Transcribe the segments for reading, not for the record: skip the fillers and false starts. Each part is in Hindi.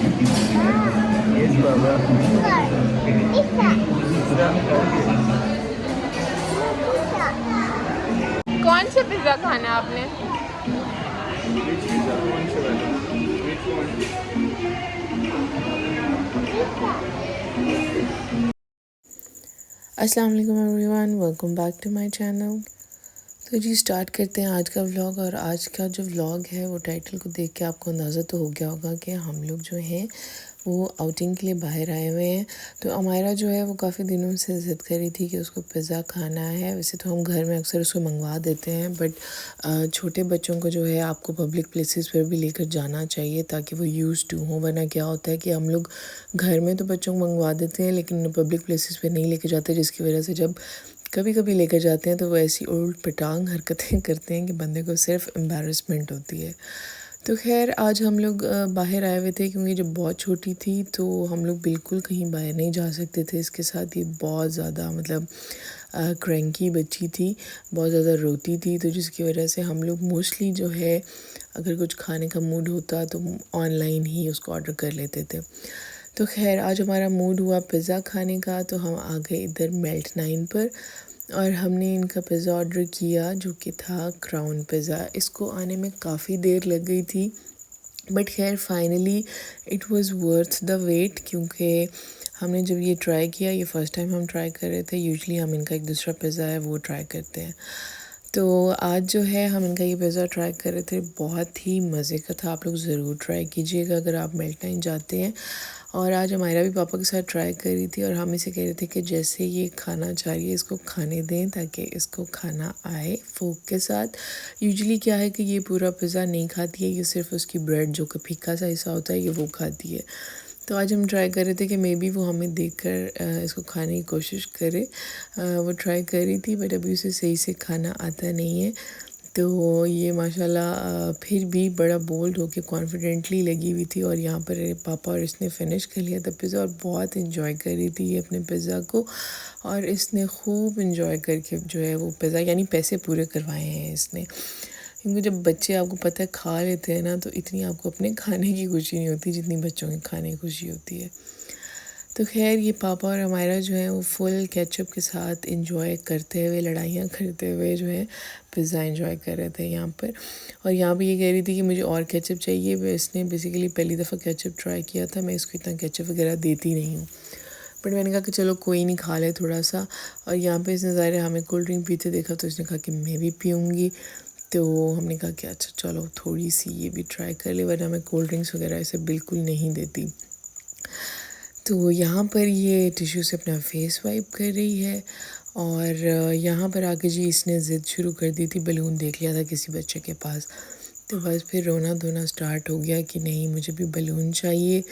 यस बाबा। कौन सा पिज़्ज़ा खाना है आपने? Which pizza? कौन से वाला? Which one? अस्सलाम वालेकुम everyone, welcome back to my channel. तो जी स्टार्ट करते हैं आज का व्लॉग। और आज का जो व्लॉग है वो टाइटल को देख के आपको अंदाज़ा तो हो गया होगा कि हम लोग जो हैं वो आउटिंग के लिए बाहर आए हुए हैं। तो अमायरा जो है वो काफ़ी दिनों से ज़िद कर रही थी कि उसको पिज़्ज़ा खाना है। वैसे तो हम घर में अक्सर उसको मंगवा देते हैं, बट छोटे बच्चों को जो है आपको पब्लिक प्लेसेस पर भी लेकर जाना चाहिए ताकि वो यूज़ टू हों। वरना क्या होता है कि हम लोग घर में तो बच्चों को मंगवा देते हैं लेकिन पब्लिक प्लेसेस पे नहीं लेके जाते, जिसकी वजह से जब कभी कभी लेकर जाते हैं तो वो ऐसी उल्ट पटांग हरकतें करते हैं कि बंदे को सिर्फ एम्बैरसमेंट होती है। तो खैर आज हम लोग बाहर आए हुए थे क्योंकि जब बहुत छोटी थी तो हम लोग बिल्कुल कहीं बाहर नहीं जा सकते थे। इसके साथ ये बहुत ज़्यादा मतलब क्रैंकी बच्ची थी, बहुत ज़्यादा रोती थी, तो जिसकी वजह से हम लोग मोस्टली जो है अगर कुछ खाने का मूड होता तो ऑनलाइन ही उसको ऑर्डर कर लेते थे। तो खैर आज हमारा मूड हुआ पिज़्ज़ा खाने का, तो हम आ गए इधर मेल्ट नाइन पर और हमने इनका पिज़्ज़ा ऑर्डर किया जो कि था क्राउन पिज़्ज़ा। इसको आने में काफ़ी देर लग गई थी, बट खैर finally it was worth the wait, क्योंकि हमने जब ये ट्राई किया, ये फ़र्स्ट टाइम हम ट्राई कर रहे थे। यूजुअली हम इनका एक दूसरा पिज़्ज़ा है वो ट्राई करते हैं। तो आज जो है हम इनका ये पिज़्ज़ा ट्राई कर रहे थे, बहुत ही मज़े का था। आप लोग ज़रूर ट्राई कीजिएगा अगर आप मेल्टाइन जाते हैं। और आज हमारा भी पापा के साथ ट्राई कर रही थी और हम इसे कह रहे थे कि जैसे ये खाना चाह रही है इसको खाने दें ताकि इसको खाना आए फोक के साथ। यूजुअली क्या है कि ये पूरा पिज़्ज़ा नहीं खाती है, ये सिर्फ उसकी ब्रेड जो कि फीका सा हिस्सा होता है ये वो खाती है। तो आज हम ट्राई कर रहे थे कि मे बी वो हमें देखकर इसको खाने की कोशिश करे। वो ट्राई कर रही थी बट अभी उसे सही से खाना आता नहीं है। तो ये माशाल्लाह फिर भी बड़ा बोल्ड होके कॉन्फिडेंटली लगी हुई थी और यहाँ पर पापा और इसने फ़िनिश कर लिया था पिज़्ज़ा और बहुत इन्जॉय कर रही थी ये अपने पिज़्ज़ा को। और इसने खूब इन्जॉय करके जो है वो पिज़्ज़ा यानी पैसे पूरे करवाए हैं इसने, क्योंकि जब बच्चे आपको पता है खा लेते हैं ना तो इतनी आपको अपने खाने की खुशी नहीं होती जितनी बच्चों के खाने की खुशी होती है। तो खैर ये पापा और हमारा जो है वो फुल केचप के साथ इंजॉय करते हुए, लड़ाइयाँ करते हुए जो है पिज़्ज़ा इंजॉय कर रहे थे यहाँ पर। और यहाँ पे ये कह रही थी कि मुझे और केचप चाहिए। इसने बेसिकली पहली दफ़ा केचप ट्राई किया था, मैं इसको इतना केचप वगैरह देती नहीं हूँ, बट मैंने कहा कि चलो कोई नहीं खा ले थोड़ा सा। और यहाँ पे इसने ज़ाहिर है हमें कोल्ड ड्रिंक पीते देखा तो इसने कहा कि मैं भी पीऊँगी। तो हमने कहा कि अच्छा चलो थोड़ी सी ये भी ट्राई कर ले, वरना मैं कोल्ड ड्रिंक्स वगैरह इसे बिल्कुल नहीं देती। तो यहाँ पर ये टिश्यू से अपना फेस वाइप कर रही है। और यहाँ पर आके जी इसने ज़िद शुरू कर दी थी, बलून देख लिया था किसी बच्चे के पास, तो बस फिर रोना धोना स्टार्ट हो गया कि नहीं मुझे भी बलून चाहिए।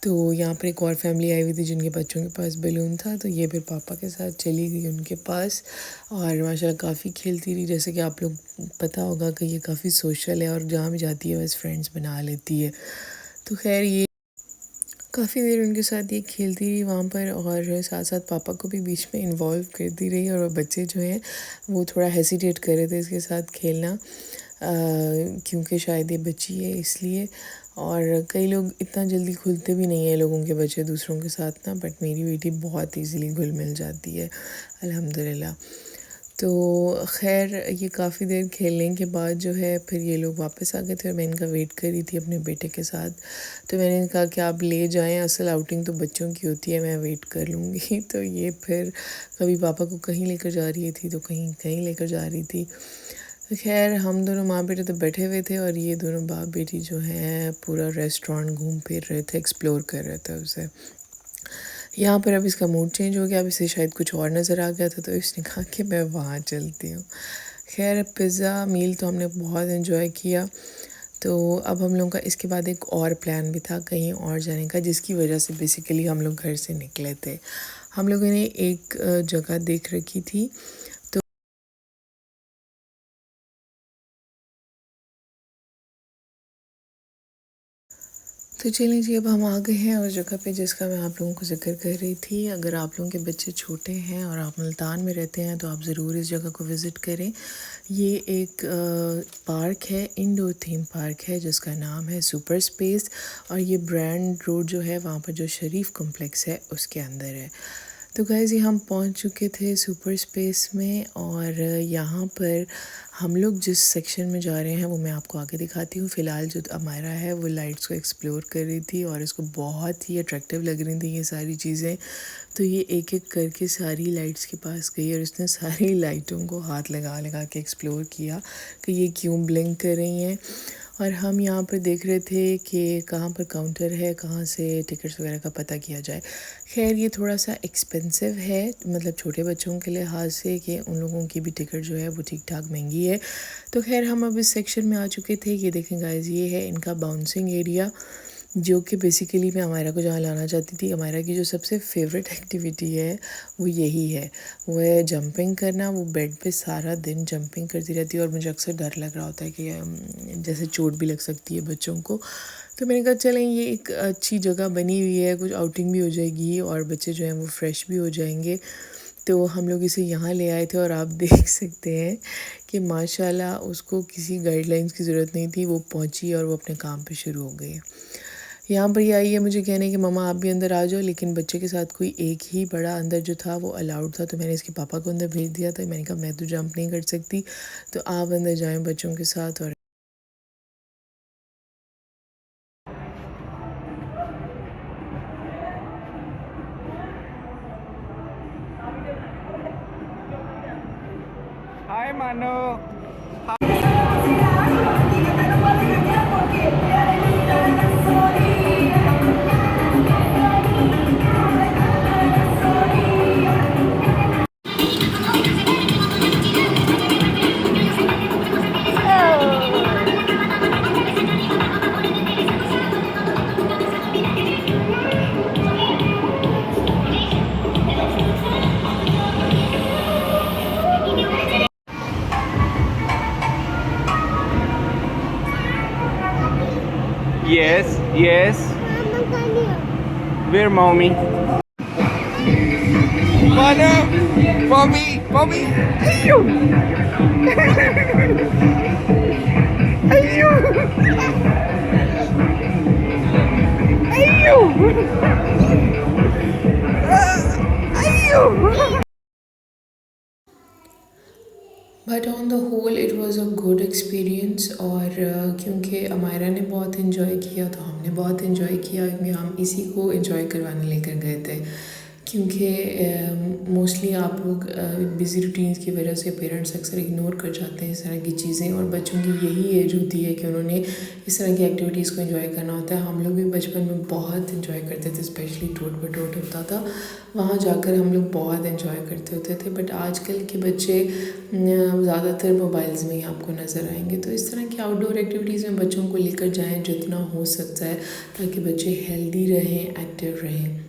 तो यहाँ पर एक और फैमिली आई हुई थी जिनके बच्चों के पास बलून था, तो ये फिर पापा के साथ चली गई उनके पास और माशाल्लाह काफ़ी खेलती रही। जैसे कि आप लोग पता होगा कि ये काफ़ी सोशल है और जहाँ भी जाती है बस फ्रेंड्स बना लेती है। तो खैर ये काफ़ी देर उनके साथ ये खेलती रही वहाँ पर और साथ साथ पापा को भी बीच में इन्वॉल्व करती रही। और बच्चे जो हैं वो थोड़ा हेसिटेट कर रहे थे इसके साथ खेलना, क्योंकि शायद ये बच्ची है इसलिए। और कई लोग इतना जल्दी खुलते भी नहीं हैं लोगों के बच्चे दूसरों के साथ ना, बट मेरी बेटी बहुत ईज़िली घुल मिल जाती है अल्हम्दुलिल्लाह। तो खैर ये काफ़ी देर खेलने के बाद जो है फिर ये लोग वापस आ गए थे और मैं इनका वेट कर रही थी अपने बेटे के साथ। तो मैंने कहा कि आप ले जाएं, असल आउटिंग तो बच्चों की होती है, मैं वेट कर लूँगी। तो ये फिर कभी पापा को कहीं लेकर जा रही थी तो कहीं कहीं लेकर जा रही थी। तो खैर हम दोनों माँ बेटे तो बैठे हुए थे और ये दोनों बाप बेटी जो हैं पूरा रेस्टोरेंट घूम फिर रहे थे, एक्सप्लोर कर रहे थे उसे। यहाँ पर अब इसका मूड चेंज हो गया, अब इसे शायद कुछ और नज़र आ गया था तो इसने कहा कि मैं वहाँ चलती हूँ। खैर पिज़्ज़ा मील तो हमने बहुत इन्जॉय किया। तो अब हम लोगों का इसके बाद एक और प्लान भी था कहीं और जाने का, जिसकी वजह से बेसिकली हम लोग घर से निकले थे। हम लोगों ने एक जगह देख रखी थी। तो चलिए जी, अब हम आ गए हैं उस जगह पे जिसका मैं आप लोगों को ज़िक्र कर रही थी। अगर आप लोगों के बच्चे छोटे हैं और आप मुल्तान में रहते हैं तो आप ज़रूर इस जगह को विज़िट करें। ये एक पार्क है, इंडोर थीम पार्क है जिसका नाम है सुपर स्पेस, और ये ब्रांड रोड जो है वहाँ पर जो शरीफ कॉम्प्लेक्स है उसके अंदर है। तो गाइज़, ये हम पहुंच चुके थे सुपर स्पेस में, और यहाँ पर हम लोग जिस सेक्शन में जा रहे हैं वो मैं आपको आगे दिखाती हूँ। फ़िलहाल जो अमायरा है वो लाइट्स को एक्सप्लोर कर रही थी और इसको बहुत ही अट्रैक्टिव लग रही थी ये सारी चीज़ें। तो ये एक एक करके सारी लाइट्स के पास गई और इसने सारी लाइटों को हाथ लगा लगा के एक्सप्लोर किया कि ये क्यों ब्लिंक कर रही हैं। और हम यहाँ पर देख रहे थे कि कहाँ पर काउंटर है, कहाँ से टिकट्स वगैरह का पता किया जाए। खैर, ये थोड़ा सा एक्सपेंसिव है, मतलब छोटे बच्चों के लिहाज से कि उन लोगों की भी टिकट जो है वो ठीक ठाक महंगी है। तो खैर, हम अब इस सेक्शन में आ चुके थे। ये देखें गाइस, ये है इनका बाउंसिंग एरिया, जो कि बेसिकली मैं अमायरा को जहाँ लाना चाहती थी। अमायरा की जो सबसे फेवरेट एक्टिविटी है वो यही है, वो है जंपिंग करना। वो बेड पे सारा दिन जंपिंग करती रहती है और मुझे अक्सर डर लग रहा होता है कि जैसे चोट भी लग सकती है बच्चों को। तो मैंने कहा चलें, ये एक अच्छी जगह बनी हुई है, कुछ आउटिंग भी हो जाएगी और बच्चे जो हैं वो फ्रेश भी हो जाएंगे। तो हम लोग इसे यहाँ ले आए थे और आप देख सकते हैं कि माशाल्लाह उसको किसी गाइडलाइंस की ज़रूरत नहीं थी, वो पहुँची और वो अपने काम पे शुरू हो गई। यहाँ पर ये आई है मुझे कहने कि मम्मा आप भी अंदर आ जाओ, लेकिन बच्चे के साथ कोई एक ही बड़ा अंदर जो था वो अलाउड था। तो मैंने इसके पापा को अंदर भेज दिया था। मैंने कहा मैं तो जंप नहीं कर सकती, तो आप अंदर जाएं बच्चों के साथ। और हाय मानो। Yes, yes. Where, mommy? Mano, mommy, mommy. Ayo. Ayo. Ayo. Ayo. But on the whole it was a good experience. और क्योंकि अमायरा ने बहुत इन्जॉय किया तो हमने बहुत इन्जॉय किया। हम इसी को इन्जॉय करवाने लेकर गए थे, क्योंकि मोस्टली आप लोग बिज़ी रूटीन्स की वजह से पेरेंट्स अक्सर इग्नोर कर जाते हैं इस तरह की चीज़ें, और बच्चों की यही एज होती है कि उन्होंने इस तरह की एक्टिविटीज़ को एंजॉय करना होता है। हम लोग भी बचपन में बहुत इन्जॉय करते थे, स्पेशली टोट बटोट होता था, वहाँ जाकर हम लोग बहुत इन्जॉय करते होते थे। बट आजकल के बच्चे ज़्यादातर मोबाइल्स में ही आपको नज़र आएंगे। तो इस तरह की आउटडोर एक्टिविटीज़ में बच्चों को लेकर जाएँ जितना हो सकता है, ताकि बच्चे हेल्दी रहें, एक्टिव रहें।